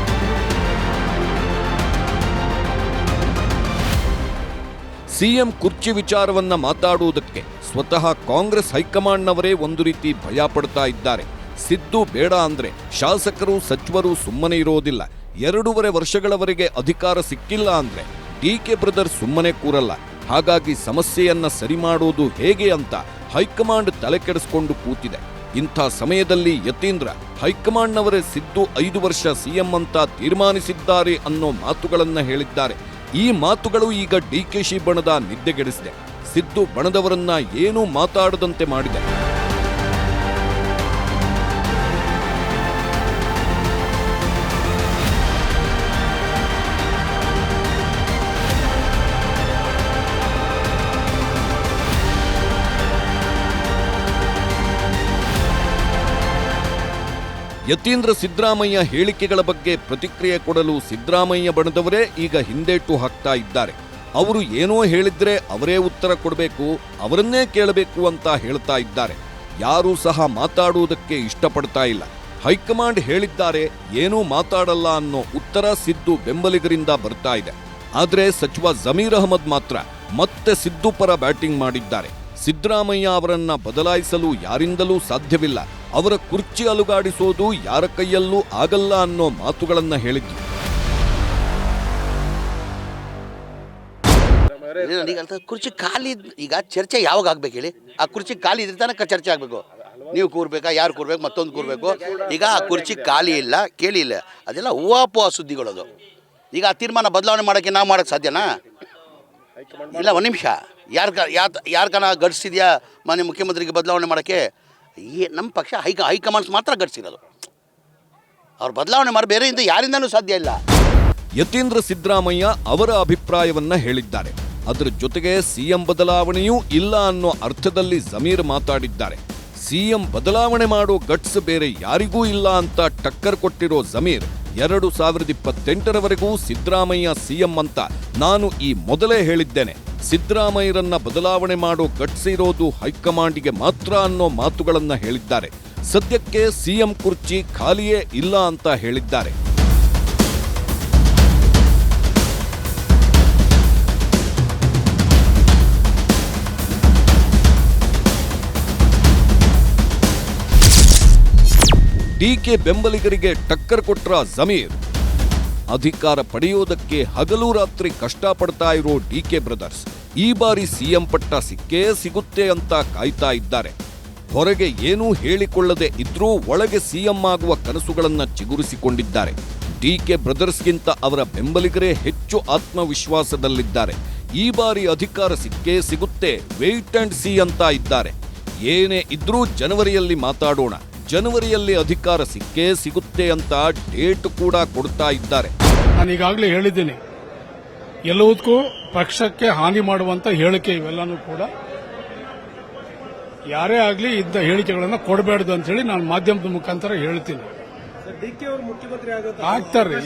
ಸಿಎಂ ಕುರ್ಚಿ ವಿಚಾರವನ್ನ ಮಾತಾಡುವುದಕ್ಕೆ ಸ್ವತಃ ಕಾಂಗ್ರೆಸ್ ಹೈಕಮಾಂಡ್ನವರೇ ಒಂದು ರೀತಿ ಭಯ ಪಡ್ತಾ ಇದ್ದಾರೆ. ಸಿದ್ದು ಬೇಡ ಅಂದ್ರೆ ಶಾಸಕರು ಸಚಿವರು ಸುಮ್ಮನೆ ಇರೋದಿಲ್ಲ. 2.5 ವರ್ಷಗಳವರೆಗೆ ಅಧಿಕಾರ ಸಿಕ್ಕಿಲ್ಲ ಅಂದ್ರೆ ಡಿಕೆ ಬ್ರದರ್ಸ್ ಸುಮ್ಮನೆ ಕೂರಲ್ಲ. ಹಾಗಾಗಿ ಸಮಸ್ಯೆಯನ್ನ ಸರಿ ಮಾಡೋದು ಹೇಗೆ ಅಂತ ಹೈಕಮಾಂಡ್ ತಲೆ ಕೆಡಿಸಿಕೊಂಡು ಕೂತಿದೆ. ಇಂಥ ಸಮಯದಲ್ಲಿ ಯತೀಂದ್ರ ಹೈಕಮಾಂಡ್ನವರೇ ಸಿದ್ದು 5 ವರ್ಷ ಸಿಎಂ ಅಂತ ತೀರ್ಮಾನಿಸಿದ್ದಾರೆ ಅನ್ನೋ ಮಾತುಗಳನ್ನ ಹೇಳಿದ್ದಾರೆ. ಈ ಮಾತುಗಳು ಈಗ ಡಿಕೆಶಿ ಬಣದ ನಿದ್ದೆಗೆಡಿಸಿದೆ. ಸಿದ್ದು ಬಣದವರನ್ನ ಏನೂ ಮಾತಾಡದಂತೆ ಮಾಡಿದೆ. ಯತೀಂದ್ರ ಸಿದ್ದರಾಮಯ್ಯ ಹೇಳಿಕೆಗಳ ಬಗ್ಗೆ ಪ್ರತಿಕ್ರಿಯೆ ಕೊಡಲು ಸಿದ್ದರಾಮಯ್ಯ ಬಣದವರೇ ಈಗ ಹಿಂದೇಟು ಹಾಕ್ತಾ ಇದ್ದಾರೆ. ಅವರು ಏನೋ ಹೇಳಿದ್ರೆ ಅವರೇ ಉತ್ತರ ಕೊಡಬೇಕು, ಅವರನ್ನೇ ಕೇಳಬೇಕು ಅಂತ ಹೇಳ್ತಾ ಇದ್ದಾರೆ. ಯಾರೂ ಸಹ ಮಾತಾಡುವುದಕ್ಕೆ ಇಷ್ಟಪಡ್ತಾ ಇಲ್ಲ. ಹೈಕಮಾಂಡ್ ಹೇಳಿದ್ದಾರೆ, ಏನೂ ಮಾತಾಡಲ್ಲ ಅನ್ನೋ ಉತ್ತರ ಸಿದ್ದು ಬೆಂಬಲಿಗರಿಂದ ಬರ್ತಾ ಇದೆ. ಆದರೆ ಸಚಿವ ಜಮೀರ್ ಅಹಮದ್ ಮಾತ್ರ ಮತ್ತೆ ಸಿದ್ದು ಪರ ಬ್ಯಾಟಿಂಗ್ ಮಾಡಿದ್ದಾರೆ. ಸಿದ್ದರಾಮಯ್ಯ ಅವರನ್ನ ಬದಲಾಯಿಸಲು ಯಾರಿಂದಲೂ ಸಾಧ್ಯವಿಲ್ಲ, ಅವರ ಕುರ್ಚಿ ಅಲುಗಾಡಿಸೋದು ಯಾರ ಕೈಯಲ್ಲೂ ಆಗಲ್ಲ ಅನ್ನೋ ಮಾತುಗಳನ್ನ ಹೇಳಿದ್ರು. ಕುರ್ಚಿ ಖಾಲಿ, ಈಗ ಚರ್ಚೆ ಯಾವಾಗ ಆಗ್ಬೇಕು ಹೇಳಿ? ಆ ಕುರ್ಚಿ ಖಾಲಿ ಇದ್ರೆ ತನಕ ಚರ್ಚೆ ಆಗಬೇಕು. ನೀವು ಕೂರ್ಬೇಕಾ, ಯಾರು ಕೂರ್ಬೇಕು, ಮತ್ತೊಂದು ಕೂರ್ಬೇಕು. ಈಗ ಆ ಕುರ್ಚಿ ಖಾಲಿ ಇಲ್ಲ, ಕೇಳಿಲ್ಲ, ಅದೆಲ್ಲ ಹೂವಾಪುವ ಸುದ್ದಿಗಳದು. ಈಗ ಆ ತೀರ್ಮಾನ ಬದಲಾವಣೆ ಮಾಡೋಕ್ಕೆ ನಾವು ಮಾಡೋಕ್ಕೆ ಸಾಧ್ಯನಾ? ಇಲ್ಲ, ಒಂದು ನಿಮಿಷ. ಯಾರ್ಕನ ಗಡ್ಸಿದ್ಯಾ ಮಾನ್ಯ ಮುಖ್ಯಮಂತ್ರಿಗೆ ಬದಲಾವಣೆ ಮಾಡೋಕ್ಕೆ? ನಮ್ಮ ಪಕ್ಷ ಹೈಕಮಾಂಡ್ಸ್ ಮಾತ್ರ ಗಡ್ಸಿರೋದು. ಅವ್ರು ಬದಲಾವಣೆ ಮಾಡಿ ಬೇರೆಯಿಂದ ಯಾರಿಂದನೂ ಸಾಧ್ಯ ಇಲ್ಲ. ಯತೀಂದ್ರ ಸಿದ್ದರಾಮಯ್ಯ ಅವರ ಅಭಿಪ್ರಾಯವನ್ನ ಹೇಳಿದ್ದಾರೆ. ಅದರ ಜೊತೆಗೆ ಸಿಎಂ ಬದಲಾವಣೆಯೂ ಇಲ್ಲ ಅನ್ನೋ ಅರ್ಥದಲ್ಲಿ ಜಮೀರ್ ಮಾತಾಡಿದ್ದಾರೆ. ಸಿಎಂ ಬದಲಾವಣೆ ಮಾಡೋ ಗಟ್ಸ್ ಬೇರೆ ಯಾರಿಗೂ ಇಲ್ಲ ಅಂತ ಟಕ್ಕರ್ ಕೊಟ್ಟಿರೋ ಜಮೀರ್ 2028ರವರೆಗೂ ಸಿದ್ದರಾಮಯ್ಯ ಸಿಎಂ ಅಂತ ನಾನು ಈ ಮೊದಲೇ ಹೇಳಿದ್ದೇನೆ. ಸಿದ್ದರಾಮಯ್ಯರನ್ನ ಬದಲಾವಣೆ ಮಾಡೋ ಗಟ್ಸ್ ಇರೋದು ಹೈಕಮಾಂಡಿಗೆ ಮಾತ್ರ ಅನ್ನೋ ಮಾತುಗಳನ್ನ ಹೇಳಿದ್ದಾರೆ. ಸದ್ಯಕ್ಕೆ ಸಿಎಂ ಕುರ್ಚಿ ಖಾಲಿಯೇ ಇಲ್ಲ ಅಂತ ಹೇಳಿದ್ದಾರೆ. ಡಿಕೆ ಬೆಂಬಲಿಗರಿಗೆ ಟಕ್ಕರ್ ಕೊಟ್ರ ಜಮೀರ್. ಅಧಿಕಾರ ಪಡೆಯೋದಕ್ಕೆ ಹಗಲು ರಾತ್ರಿ ಕಷ್ಟಪಡ್ತಾ ಇರೋ ಡಿಕೆ ಬ್ರದರ್ಸ್ ಈ ಬಾರಿ ಸಿಎಂ ಪಟ್ಟ ಸಿಕ್ಕೇ ಸಿಗುತ್ತೆ ಅಂತ ಕಾಯ್ತಾ ಇದ್ದಾರೆ. ಹೊರಗೆ ಏನೂ ಹೇಳಿಕೊಳ್ಳದೆ ಇದ್ರೂ ಒಳಗೆ ಸಿಎಂ ಆಗುವ ಕನಸುಗಳನ್ನ ಚಿಗುರಿಸಿಕೊಂಡಿದ್ದಾರೆ. ಡಿಕೆ ಬ್ರದರ್ಸ್ಗಿಂತ ಅವರ ಬೆಂಬಲಿಗರೇ ಹೆಚ್ಚು ಆತ್ಮವಿಶ್ವಾಸದಲ್ಲಿದ್ದಾರೆ. ಈ ಬಾರಿ ಅಧಿಕಾರ ಸಿಕ್ಕೇ ಸಿಗುತ್ತೆ, ವೇಟ್ ಅಂಡ್ ಸಿ ಅಂತ ಇದ್ದಾರೆ. ಏನೇ ಇದ್ರೂ ಜನವರಿಯಲ್ಲಿ ಮಾತಾಡೋಣ, ಜನವರಿಯಲ್ಲಿ ಅಧಿಕಾರ ಸಿಕ್ಕೇ ಸಿಗುತ್ತೆ ಅಂತ ಡೇಟ್ ಕೂಡ ಕೊಡ್ತಾ ಇದ್ದಾರೆ. ನಾನು ಈಗಾಗಲೇ ಹೇಳಿದ್ದೀನಿ, ಎಲ್ಲದಕ್ಕೂ ಪಕ್ಷಕ್ಕೆ ಹಾನಿ ಮಾಡುವಂತ ಹೇಳಿಕೆ ಇವೆಲ್ಲನೂ ಕೂಡ ಯಾರೇ ಆಗಲಿ ಇದ್ದ ಹೇಳಿಕೆಗಳನ್ನು ಕೊಡಬಾರ್ದು ಅಂತ ಹೇಳಿ ನಾನು ಮಾಧ್ಯಮದ ಮುಖಾಂತರ ಹೇಳ್ತೀನಿ. ಆಗ್ತಾರೆ,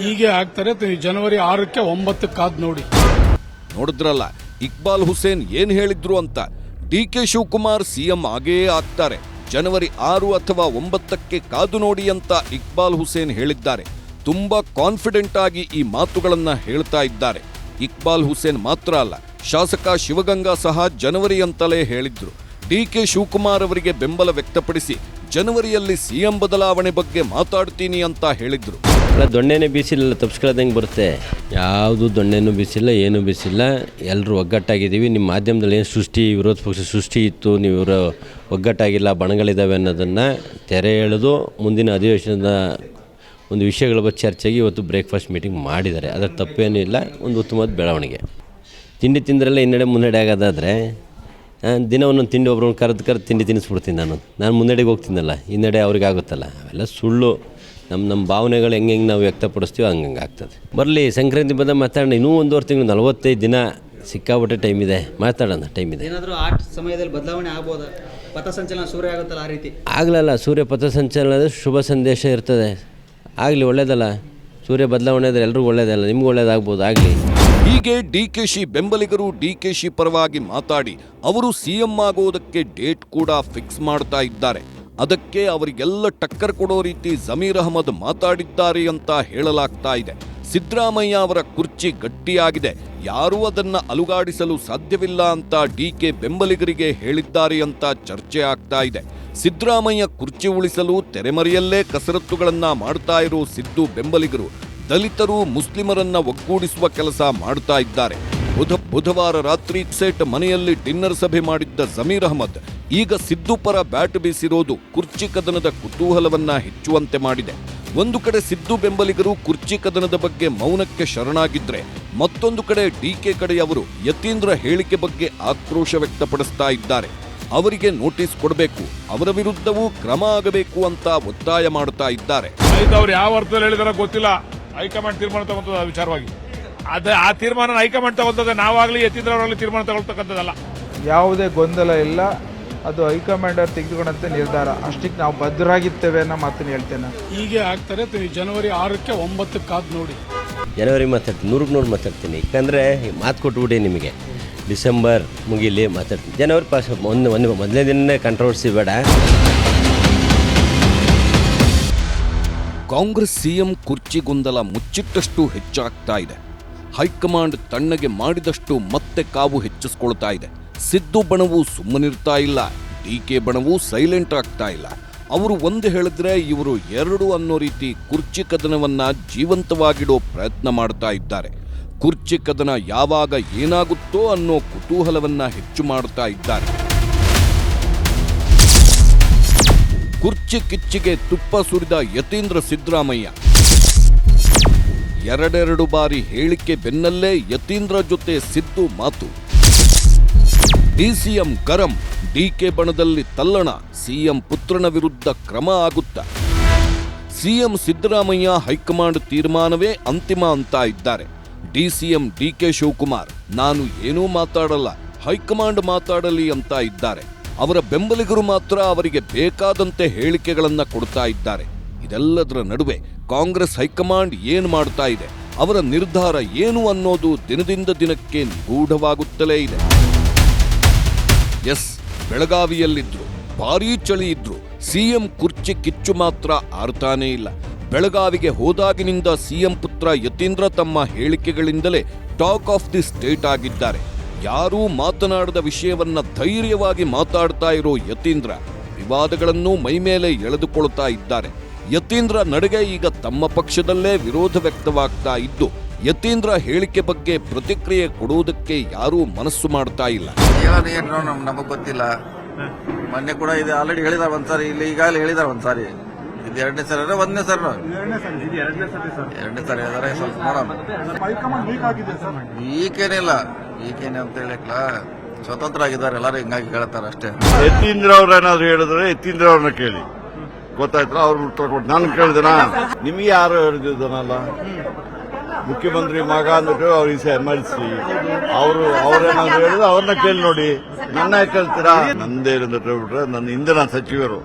ಹೀಗೆ ಆಗ್ತಾರೆ. ಜನವರಿ 6ಕ್ಕೆ 9ಕ್ಕೆ ಕಾದ್ ನೋಡಿ. ನೋಡಿದ್ರಲ್ಲ ಇಕ್ಬಾಲ್ ಹುಸೇನ್ ಏನ್ ಹೇಳಿದ್ರು ಅಂತ. ಡಿಕೆ ಶಿವಕುಮಾರ್ ಸಿಎಂ ಆಗೇ ಆಗ್ತಾರೆ, ಜನವರಿ 6 ಅಥವಾ 9ಕ್ಕೆ ಕಾದು ನೋಡಿ ಅಂತ ಇಕ್ಬಾಲ್ ಹುಸೇನ್ ಹೇಳಿದ್ದಾರೆ. ತುಂಬಾ ಕಾನ್ಫಿಡೆಂಟ್ ಆಗಿ ಈ ಮಾತುಗಳನ್ನ ಹೇಳ್ತಾ ಇದ್ದಾರೆ. ಇಕ್ಬಾಲ್ ಹುಸೇನ್ ಮಾತ್ರ ಅಲ್ಲ, ಶಾಸಕ ಶಿವಗಂಗಾ ಸಹ ಜನವರಿ ಅಂತಲೇ ಹೇಳಿದ್ರು. ಡಿಕೆ ಶಿವಕುಮಾರ್ ಅವರಿಗೆ ಬೆಂಬಲ ವ್ಯಕ್ತಪಡಿಸಿ ಜನವರಿಯಲ್ಲಿ ಸಿಎಂ ಬದಲಾವಣೆ ಬಗ್ಗೆ ಮಾತಾಡ್ತೀನಿ ಅಂತ ಹೇಳಿದ್ರು. ದೊಣ್ಣೆನೇ ಬೀಸಿಲ್ಲ, ತಪ್ಪಿಸ್ಕೊಳ್ಳೋದಂಗೆ ಬರುತ್ತೆ. ಯಾವುದು ದೊಣ್ಣೆನೂ ಬೀಸಿಲ್ಲ, ಏನೂ ಬೀಸಿಲ್ಲ. ಎಲ್ಲರೂ ಒಗ್ಗಟ್ಟಾಗಿದ್ದೀವಿ. ನಿಮ್ಮ ಮಾಧ್ಯಮದಲ್ಲಿ ಏನು ಸೃಷ್ಟಿ, ವಿರೋಧ ಪಕ್ಷ ಸೃಷ್ಟಿ ಇತ್ತು, ನೀವು ಒಗ್ಗಟ್ಟಾಗಿಲ್ಲ, ಬಣಗಳಿದ್ದಾವೆ ಅನ್ನೋದನ್ನು ತೆರೆ ಎಳೆದು ಮುಂದಿನ ಅಧಿವೇಶನದ ಒಂದು ವಿಷಯಗಳ ಬಗ್ಗೆ ಚರ್ಚೆಗೆ ಇವತ್ತು ಬ್ರೇಕ್ಫಾಸ್ಟ್ ಮೀಟಿಂಗ್ ಮಾಡಿದ್ದಾರೆ. ಅದರ ತಪ್ಪೇನೂ ಇಲ್ಲ, ಒಂದು ಉತ್ತಮವಾದ ಬೆಳವಣಿಗೆ. ತಿಂಡಿ ತಿಂದ್ರೆಲ್ಲ ಹಿನ್ನಡೆ ಮುನ್ನಡೆ ಆಗೋದಾದರೆ ದಿನ ಒಂದೊಂದು ತಿಂಡಿ ಒಬ್ರನ್ನ ಕರೆದು ತಿಂಡಿ ತಿನ್ನಿಸ್ಬಿಡ್ತೀನಿ. ನಾನು ಮುನ್ನಡೆಗೆ ಹೋಗ್ತೀನಲ್ಲ, ಹಿನ್ನಡೆ ಅವ್ರಿಗೆ ಆಗುತ್ತಲ್ಲ. ಅವೆಲ್ಲ ಸುಳ್ಳು. ನಮ್ಮ ಭಾವನೆಗಳು ಹೆಂಗೆ ನಾವು ವ್ಯಕ್ತಪಡಿಸ್ತೀವೋ ಹಂಗೆ ಆಗ್ತದೆ. ಬರಲಿ, ಸಂಕ್ರಾಂತಿ ಬಂದ ಮಾತಾಡೋಣ. ಇನ್ನೂ 1.5 ತಿಂಗಳು, 45 ದಿನ ಸಿಕ್ಕಾಪಟ್ಟೆ ಟೈಮ್ ಇದೆ, ಮಾತಾಡೋಣ, ಟೈಮ್ ಇದೆ. ಏನಾದರೂ ಆ ಸಮಯದಲ್ಲಿ ಬದಲಾವಣೆ ಆಗ್ಬೋದಾ? ಪಥಸಂಚಲನ ಸೂರ್ಯ ಆಗುತ್ತಲ್ಲ, ಆ ರೀತಿ ಆಗಲಲ್ಲ. ಸೂರ್ಯ ಪಥಸಂಚಲನದ ಶುಭ ಸಂದೇಶ ಇರ್ತದೆ. ಆಗಲಿ, ಒಳ್ಳೇದಲ್ಲ. ಸೂರ್ಯ ಬದಲಾವಣೆ ಆದರೆ ಎಲ್ರಿಗೂ ಒಳ್ಳೇದಲ್ಲ, ನಿಮ್ಗೆ ಒಳ್ಳೇದಾಗ್ಬೋದು, ಆಗಲಿ. ಹೀಗೆ ಡಿಕೆಶಿ ಬೆಂಬಲಿಗರು ಡಿಕೆಶಿ ಪರವಾಗಿ ಮಾತಾಡಿ ಅವರು ಸಿಎಂ ಆಗೋದಕ್ಕೆ ಡೇಟ್ ಕೂಡ ಫಿಕ್ಸ್ ಮಾಡ್ತಾ ಇದ್ದಾರೆ. ಅದಕ್ಕೆ ಅವರಿಗೆಲ್ಲ ಟಕ್ಕರ್ ಕೊಡೋ ರೀತಿ ಜಮೀರ್ ಅಹಮದ್ ಮಾತಾಡಿದ್ದಾರೆ ಅಂತ ಹೇಳಲಾಗ್ತಾ ಇದೆ. ಸಿದ್ದರಾಮಯ್ಯ ಅವರ ಕುರ್ಚಿ ಗಟ್ಟಿಯಾಗಿದೆ, ಯಾರೂ ಅದನ್ನ ಅಲುಗಾಡಿಸಲು ಸಾಧ್ಯವಿಲ್ಲ ಅಂತ ಡಿಕೆ ಬೆಂಬಲಿಗರಿಗೆ ಹೇಳಿದ್ದಾರೆ ಅಂತ ಚರ್ಚೆ ಆಗ್ತಾ ಇದೆ. ಸಿದ್ದರಾಮಯ್ಯ ಕುರ್ಚಿ ಉಳಿಸಲು ತೆರೆಮರೆಯಲ್ಲೇ ಕಸರತ್ತುಗಳನ್ನ ಮಾಡ್ತಾ ಇರೋ ಸಿದ್ದು ಬೆಂಬಲಿಗರು ದಲಿತರು ಮುಸ್ಲಿಮರನ್ನ ಒಗ್ಗೂಡಿಸುವ ಕೆಲಸ ಮಾಡ್ತಾ ಇದ್ದಾರೆ. ಬುಧವಾರ ರಾತ್ರಿ ಸೆಟ್ ಮನೆಯಲ್ಲಿ ಡಿನ್ನರ್ ಸಭೆ ಮಾಡಿದ್ದ ಜಮೀರ್ ಅಹಮದ್ ಈಗ ಸಿದ್ದು ಪರ ಬ್ಯಾಟ್ ಬೀಸಿರೋದು ಕುರ್ಚಿ ಕದನದ ಕುತೂಹಲವನ್ನ ಹೆಚ್ಚುವಂತೆ ಮಾಡಿದೆ. ಒಂದು ಕಡೆ ಸಿದ್ದು ಬೆಂಬಲಿಗರು ಕುರ್ಚಿ ಕದನದ ಬಗ್ಗೆ ಮೌನಕ್ಕೆ ಶರಣಾಗಿದ್ರೆ, ಮತ್ತೊಂದು ಕಡೆ ಡಿಕೆ ಕಡೆಯವರು ಯತೀಂದ್ರ ಹೇಳಿಕೆ ಬಗ್ಗೆ ಆಕ್ರೋಶ ವ್ಯಕ್ತಪಡಿಸ್ತಾ ಇದ್ದಾರೆ. ಅವರಿಗೆ ನೋಟಿಸ್ ಕೊಡಬೇಕು, ಅವರ ವಿರುದ್ಧವೂ ಕ್ರಮ ಆಗಬೇಕು ಅಂತ ಒತ್ತಾಯ ಮಾಡ್ತಾ ಇದ್ದಾರೆ. ಅವ್ರು ಯಾವ ಅರ್ಥದಲ್ಲಿ ಹೇಳಿದಾರ ಗೊತ್ತಿಲ್ಲ, ಹೈಕಮಾಂಡ್ ತೀರ್ಮಾನ ತಗೊಂತದ ವಿಚಾರವಾಗಿ. ಆ ತೀರ್ಮಾನ ಹೈಕಮಾಂಡ್ ತಗೊಂತದ, ನಾವಾಗ್ಲಿ ಯತೀಂದ್ರ ಅವರಾಗಲಿ ತೀರ್ಮಾನ ತಗೊಳ್ತಕ್ಕಂಥದ್ದಲ್ಲ. ಯಾವುದೇ ಗೊಂದಲ ಇಲ್ಲ, ಅದು ಹೈಕಮಾಂಡರ್ ತೆಗೆದುಕೊಂಡಂತೆ ನಿರ್ಧಾರ. ಅಷ್ಟಕ್ಕೆ ನಾವು ಬದ್ಧರಾಗಿರ್ತೇವೆ ಅನ್ನೋ ಮಾತನ್ನು ಹೇಳ್ತೇನೆ. ಹೀಗೆ ಆಗ್ತಾರೆ. ಜನವರಿ 6ಕ್ಕೆ 9ಕ್ಕೆ ಕಾದ್ ನೋಡಿ. ಜನವರಿ ಮಾತಾಡ್ತೀನಿ, 100% ಮಾತಾಡ್ತೀನಿ. ಯಾಕಂದರೆ ಮಾತು ಕೊಟ್ಬಿಡಿ ನಿಮಗೆ, ಡಿಸೆಂಬರ್ ಮುಗಿಲಿ ಮಾತಾಡ್ತೀನಿ. ಜನವರಿ ಪಾಸ್ ಮೊದಲನೇ ದಿನನೇ ಕಾಂಟ್ರವರ್ಸಿ ಬೇಡ. ಕಾಂಗ್ರೆಸ್ ಸಿಎಂ ಕುರ್ಚಿ ಗೊಂದಲ ಮುಚ್ಚಿಟ್ಟಷ್ಟು ಹೆಚ್ಚಾಗ್ತಾ ಇದೆ. ಹೈಕಮಾಂಡ್ ತಣ್ಣಗೆ ಮಾಡಿದಷ್ಟು ಮತ್ತೆ ಕಾವು ಹೆಚ್ಚಿಸ್ಕೊಳ್ತಾ ಇದೆ. ಸಿದ್ದು ಬಣವು ಸುಮ್ಮನಿರ್ತಾ ಇಲ್ಲ, ಡಿಕೆ ಬಣವು ಸೈಲೆಂಟ್ ಆಗ್ತಾ ಇಲ್ಲ. ಅವರು ಒಂದು ಹೇಳಿದ್ರೆ ಇವರು 2 ಅನ್ನೋ ರೀತಿ ಕುರ್ಚಿ ಕದನವನ್ನ ಜೀವಂತವಾಗಿಡೋ ಪ್ರಯತ್ನ ಮಾಡ್ತಾ ಇದ್ದಾರೆ. ಕುರ್ಚಿ ಕದನ ಯಾವಾಗ ಏನಾಗುತ್ತೋ ಅನ್ನೋ ಕುತೂಹಲವನ್ನ ಹೆಚ್ಚು ಮಾಡ್ತಾ ಇದ್ದಾರೆ. ಕುರ್ಚಿ ಕಿಚ್ಚಿಗೆ ತುಪ್ಪ ಸುರಿದ ಯತೀಂದ್ರ ಸಿದ್ದರಾಮಯ್ಯ 2 ಬಾರಿ ಹೇಳಿಕೆ ಬೆನ್ನಲ್ಲೇ ಯತೀಂದ್ರ ಜೊತೆ ಸಿದ್ದು ಮಾತು. ಡಿಸಿಎಂ ಗರಂ, ಡಿಕೆ ಬಣದಲ್ಲಿ ತಲ್ಲಣ, ಸಿಎಂ ಪುತ್ರನ ವಿರುದ್ಧ ಕ್ರಮ ಆಗುತ್ತಾ? ಸಿಎಂ ಸಿದ್ದರಾಮಯ್ಯ ಹೈಕಮಾಂಡ್ ತೀರ್ಮಾನವೇ ಅಂತಿಮ ಅಂತ ಇದ್ದಾರೆ. ಡಿಸಿಎಂ ಡಿಕೆ ಶಿವಕುಮಾರ್ ನಾನು ಏನೂ ಮಾತಾಡಲ್ಲ, ಹೈಕಮಾಂಡ್ ಮಾತಾಡಲಿ ಅಂತ ಇದ್ದಾರೆ. ಅವರ ಬೆಂಬಲಿಗರು ಮಾತ್ರ ಅವರಿಗೆ ಬೇಕಾದಂತೆ ಹೇಳಿಕೆಗಳನ್ನ ಕೊಡ್ತಾ ಇದ್ದಾರೆ. ಇದೆಲ್ಲದರ ನಡುವೆ ಕಾಂಗ್ರೆಸ್ ಹೈಕಮಾಂಡ್ ಏನು ಮಾಡ್ತಾ ಇದೆ, ಅವರ ನಿರ್ಧಾರ ಏನು ಅನ್ನೋದು ದಿನದಿಂದ ದಿನಕ್ಕೆ ನಿಗೂಢವಾಗುತ್ತಲೇ ಇದೆ. ಎಸ್, ಬೆಳಗಾವಿಯಲ್ಲಿದ್ರು, ಭಾರೀ ಚಳಿ ಇದ್ರು, ಸಿಎಂ ಕುರ್ಚಿ ಕಿಚ್ಚು ಮಾತ್ರ ಆರ್ತಾನೇ ಇಲ್ಲ. ಬೆಳಗಾವಿಗೆ ಹೋದಾಗಿನಿಂದ ಸಿಎಂ ಪುತ್ರ ಯತೀಂದ್ರ ತಮ್ಮ ಹೇಳಿಕೆಗಳಿಂದಲೇ ಟಾಕ್ ಆಫ್ ದಿ ಸ್ಟೇಟ್ ಆಗಿದ್ದಾರೆ. ಯಾರೂ ಮಾತನಾಡದ ವಿಷಯವನ್ನ ಧೈರ್ಯವಾಗಿ ಮಾತಾಡ್ತಾ ಇರೋ ಯತೀಂದ್ರ ವಿವಾದಗಳನ್ನು ಮೈಮೇಲೆ ಎಳೆದುಕೊಳ್ತಾ ಇದ್ದಾರೆ. ಯತೀಂದ್ರ ನಡೆಗೆ ಈಗ ತಮ್ಮ ಪಕ್ಷದಲ್ಲೇ ವಿರೋಧ ವ್ಯಕ್ತವಾಗ್ತಾ ಇದ್ದು, ಯತೀಂದ್ರ ಹೇಳಿಕೆ ಬಗ್ಗೆ ಪ್ರತಿಕ್ರಿಯೆ ಕೊಡುವುದಕ್ಕೆ ಯಾರೂ ಮನಸ್ಸು ಮಾಡ್ತಾ ಇಲ್ಲ. ನಮಗೆ ಗೊತ್ತಿಲ್ಲ. ಮೊನ್ನೆ ಕೂಡ ಇದು ಆಲ್ರೆಡಿ ಹೇಳಿದಾರೆ ಒಂದ್ಸಾರಿ, ಇಲ್ಲಿ ಈಗಾಗಲೇ ಹೇಳಿದಾರೆ ಒಂದ್ಸಾರಿ. ಇದು 2ನೇ ಸರಿ 1ನೇ ಸರಿ 2ನೇ ಸರಿ ಹೇಳಿದಾರೆ. ಸ್ವಲ್ಪ ನೋಡೋಣ. ಈಗೇನಿಲ್ಲ, ಈಗೇನೆ ಅಂತ ಹೇಳಕ್ಲ ಸ್ವತಂತ್ರ ಆಗಿದ್ದಾರೆ ಎಲ್ಲರೂ ಹಿಂಗಾಗಿ ಹೇಳ್ತಾರೆ ಅಷ್ಟೇ. ಯತೀಂದ್ರ ಅವ್ರು ಏನಾದ್ರು ಹೇಳಿದ್ರೆ ಯತೀಂದ್ರ ಅವ್ರನ್ನ ಕೇಳಿ, ಗೊತ್ತಾಯ್ತಾ? ಅವ್ರು ಉತ್ತರ ಕೊಟ್ಟು ನಾನು ಕೇಳಿದೆನಾ? ನಿಮಗೆ ಯಾರು ಹೇಳಿದ್ದನಲ್ಲ, ಮುಖ್ಯಮಂತ್ರಿ ಮಗ ಅಂದ್ಬಿಟ್ಟು ಅವ್ರು ಈಸ MLC, ಅವ್ರೇನಾದ್ರು ಹೇಳಿದ್ರೆ ಅವ್ರನ್ನ ಕೇಳಿ ನೋಡಿ, ನನ್ನ ಕೇಳ್ತೀರಾ? ನಂದೇನಂತ ಹೇಳ್ಬಿಟ್ರೆ ನನ್ನ ಇಂಧನ ಸಚಿವರು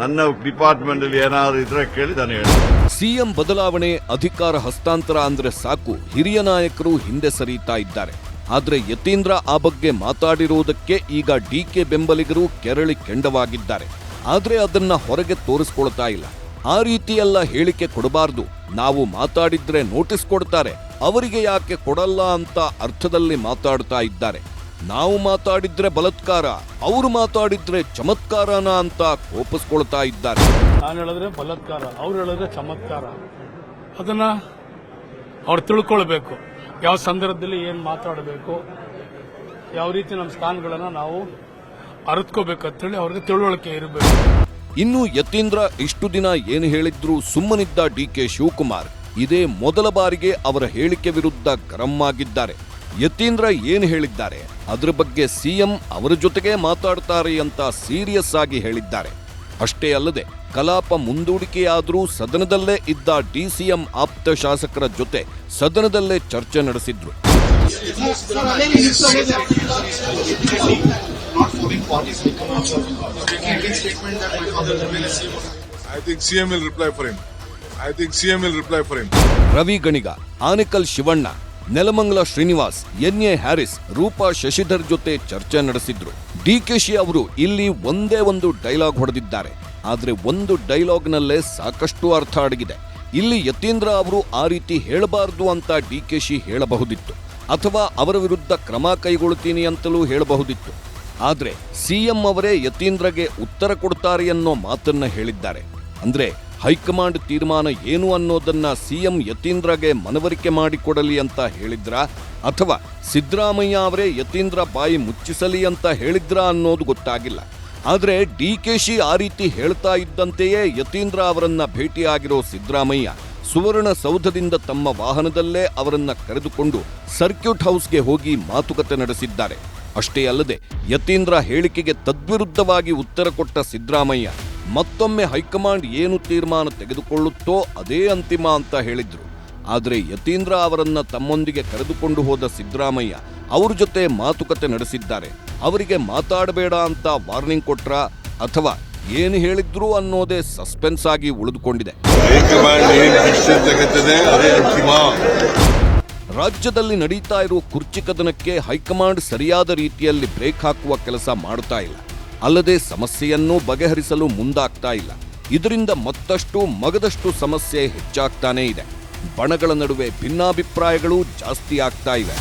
ನನ್ನ ಡಿಪಾರ್ಟ್ಮೆಂಟ್ ಅಲ್ಲಿ ಏನಾದ್ರು ಇದ್ರೆ ಕೇಳಿ ನಾನು ಹೇಳಿ. ಸಿಎಂ ಬದಲಾವಣೆ, ಅಧಿಕಾರ ಹಸ್ತಾಂತರ ಅಂದ್ರೆ ಸಾಕು ಹಿರಿಯ ನಾಯಕರು ಹಿಂದೆ ಸರಿಯುತ್ತಾ ಇದ್ದಾರೆ. ಆದ್ರೆ ಯತೀಂದ್ರ ಆ ಬಗ್ಗೆ ಮಾತಾಡಿರುವುದಕ್ಕೆ ಈಗ DK ಬೆಂಬಲಿಗರು ಕೆರಳಿ ಕೆಂಡವಾಗಿದ್ದಾರೆ. ಆದ್ರೆ ಅದನ್ನ ಹೊರಗೆ ತೋರಿಸ್ಕೊಳ್ತಾ ಇಲ್ಲ. ಆ ರೀತಿಯೆಲ್ಲ ಹೇಳಿಕೆ ಕೊಡಬಾರ್ದು, ನಾವು ಮಾತಾಡಿದ್ರೆ ನೋಟಿಸ್ ಕೊಡ್ತಾರೆ, ಅವರಿಗೆ ಯಾಕೆ ಕೊಡಲ್ಲ ಅಂತ ಅರ್ಥದಲ್ಲಿ ಮಾತಾಡ್ತಾ ಇದ್ದಾರೆ. ನಾವು ಮಾತಾಡಿದ್ರೆ ಬಲಾತ್ಕಾರ, ಅವರು ಮಾತಾಡಿದ್ರೆ ಚಮತ್ಕಾರನ ಅಂತ ಕೋಪಿಸ್ಕೊಳ್ತಾ ಇದ್ದಾರೆ. ನಾನು ಹೇಳಿದ್ರೆ ಬಲಾತ್ಕಾರ, ಅವ್ರು ಹೇಳಿದ್ರೆ ಚಮತ್ಕಾರ. ಅದನ್ನ ಅವ್ರು ತಿಳ್ಕೊಳ್ಬೇಕು, ಯಾವ ಸಂದರ್ಭದಲ್ಲಿ ಏನ್ ಮಾತಾಡಬೇಕು, ಯಾವ ರೀತಿ ನಮ್ಮ ಸ್ಥಾನಗಳನ್ನ ನಾವು ಅರಿತ್ಕೋಬೇಕಂತೇಳಿ ಅವ್ರಿಗೆ ತಿಳುವಳಿಕೆ ಇರಬೇಕು. ಇನ್ನು ಯತೀಂದ್ರ ಇಷ್ಟು ದಿನ ಏನು ಹೇಳಿದ್ರು ಸುಮ್ಮನಿದ್ದ DK ಶಿವಕುಮಾರ್ ಇದೇ ಮೊದಲ ಬಾರಿಗೆ ಅವರ ಹೇಳಿಕೆ ವಿರುದ್ಧ ಗರಂ ಆಗಿದ್ದಾರೆ. ಯತೀಂದ್ರ ಏನು ಹೇಳಿದ್ದಾರೆ ಅದರ ಬಗ್ಗೆ ಸಿಎಂ ಅವರ ಜೊತೆಗೆ ಮಾತಾಡ್ತಾರೆ ಅಂತ ಸೀರಿಯಸ್ ಆಗಿ ಹೇಳಿದ್ದಾರೆ. ಅಷ್ಟೇ ಅಲ್ಲದೆ ಕಲಾಪ ಮುಂದೂಡಿಕೆಯಾದರೂ ಸದನದಲ್ಲೇ ಇದ್ದ DCM ಆಪ್ತ ಶಾಸಕರ ಜೊತೆ ಸದನದಲ್ಲೇ ಚರ್ಚೆ ನಡೆಸಿದ್ರು. I think CM will reply for him. Ravi Ganiga, Anekal Shivanna, Nelamangala Srinivas, NA Harris, Roopa Shashidhar ಜೊತೆ ಚರ್ಚೆ ನಡೆಸಿದ್ರು. DKಶಿ ಅವರು ಇಲ್ಲಿ ಒಂದೇ ಒಂದು ಡೈಲಾಗ್ ಹೊಡೆದಿದ್ದಾರೆ. ಆದ್ರೆ ಒಂದು ಡೈಲಾಗ್ನಲ್ಲೇ ಸಾಕಷ್ಟು ಅರ್ಥ ಅಡಗಿದೆ. ಇಲ್ಲಿ ಯತೀಂದ್ರ ಅವರು ಆ ರೀತಿ ಹೇಳಬಾರದು ಅಂತ DKಶಿ ಹೇಳಬಹುದಿತ್ತು, ಅಥವಾ ಅವರ ವಿರುದ್ಧ ಕ್ರಮ ಕೈಗೊಳ್ತೀನಿ ಅಂತಲೂ ಹೇಳಬಹುದಿತ್ತು. ಆದ್ರೆ ಸಿಎಂ ಅವರೇ ಯತೀಂದ್ರಗೆ ಉತ್ತರ ಕೊಡ್ತಾರೆ ಅನ್ನೋ ಮಾತನ್ನ ಹೇಳಿದ್ದಾರೆ. ಅಂದ್ರೆ ಹೈಕಮಾಂಡ್ ತೀರ್ಮಾನ ಏನು ಅನ್ನೋದನ್ನ ಸಿಎಂ ಯತೀಂದ್ರಗೆ ಮನವರಿಕೆ ಮಾಡಿಕೊಡಲಿ ಅಂತ ಹೇಳಿದ್ರಾ, ಅಥವಾ ಸಿದ್ದರಾಮಯ್ಯ ಅವರೇ ಯತೀಂದ್ರ ಬಾಯಿ ಮುಚ್ಚಿಸಲಿ ಅಂತ ಹೇಳಿದ್ರಾ ಅನ್ನೋದು ಗೊತ್ತಾಗಿಲ್ಲ. ಆದ್ರೆ DKಶಿ ಆ ರೀತಿ ಹೇಳ್ತಾ ಇದ್ದಂತೆಯೇ ಯತೀಂದ್ರ ಅವರನ್ನ ಭೇಟಿಯಾಗಿರೋ ಸಿದ್ದರಾಮಯ್ಯ ಸುವರ್ಣಸೌಧದಿಂದ ತಮ್ಮ ವಾಹನದಲ್ಲೇ ಅವರನ್ನ ಕರೆದುಕೊಂಡು ಸರ್ಕ್ಯೂಟ್ ಹೌಸ್ಗೆ ಹೋಗಿ ಮಾತುಕತೆ ನಡೆಸಿದ್ದಾರೆ. ಅಷ್ಟೇ ಅಲ್ಲದೆ ಯತೀಂದ್ರ ಹೇಳಿಕೆಗೆ ತದ್ವಿರುದ್ಧವಾಗಿ ಉತ್ತರ ಕೊಟ್ಟ ಸಿದ್ದರಾಮಯ್ಯ ಮತ್ತೊಮ್ಮೆ ಹೈಕಮಾಂಡ್ ಏನು ತೀರ್ಮಾನ ತೆಗೆದುಕೊಳ್ಳುತ್ತೋ ಅದೇ ಅಂತಿಮ ಅಂತ ಹೇಳಿದ್ರು. ಆದರೆ ಯತೀಂದ್ರ ಅವರನ್ನ ತಮ್ಮೊಂದಿಗೆ ಕರೆದುಕೊಂಡು ಹೋದ ಸಿದ್ದರಾಮಯ್ಯ ಅವ್ರ ಜೊತೆ ಮಾತುಕತೆ ನಡೆಸಿದ್ದಾರೆ. ಅವರಿಗೆ ಮಾತಾಡಬೇಡ ಅಂತ ವಾರ್ನಿಂಗ್ ಕೊಟ್ರ, ಅಥವಾ ಏನು ಹೇಳಿದ್ರು ಅನ್ನೋದೇ ಸಸ್ಪೆನ್ಸ್ ಆಗಿ ಉಳಿದುಕೊಂಡಿದೆ. ರಾಜ್ಯದಲ್ಲಿ ನಡೀತಾ ಇರುವ ಕುರ್ಚಿ ಕದನಕ್ಕೆ ಹೈಕಮಾಂಡ್ ಸರಿಯಾದ ರೀತಿಯಲ್ಲಿ ಬ್ರೇಕ್ ಹಾಕುವ ಕೆಲಸ ಮಾಡ್ತಾ ಇಲ್ಲ. ಅಲ್ಲದೆ ಸಮಸ್ಯೆಯನ್ನು ಬಗೆಹರಿಸಲು ಮುಂದಾಗ್ತಾ ಇಲ್ಲ. ಇದರಿಂದ ಮತ್ತಷ್ಟು ಮಗದಷ್ಟು ಸಮಸ್ಯೆ ಹೆಚ್ಚಾಗ್ತಾನೇ ಇದೆ. ಬಣಗಳ ನಡುವೆ ಭಿನ್ನಾಭಿಪ್ರಾಯಗಳು ಜಾಸ್ತಿ ಆಗ್ತಾ ಇವೆ.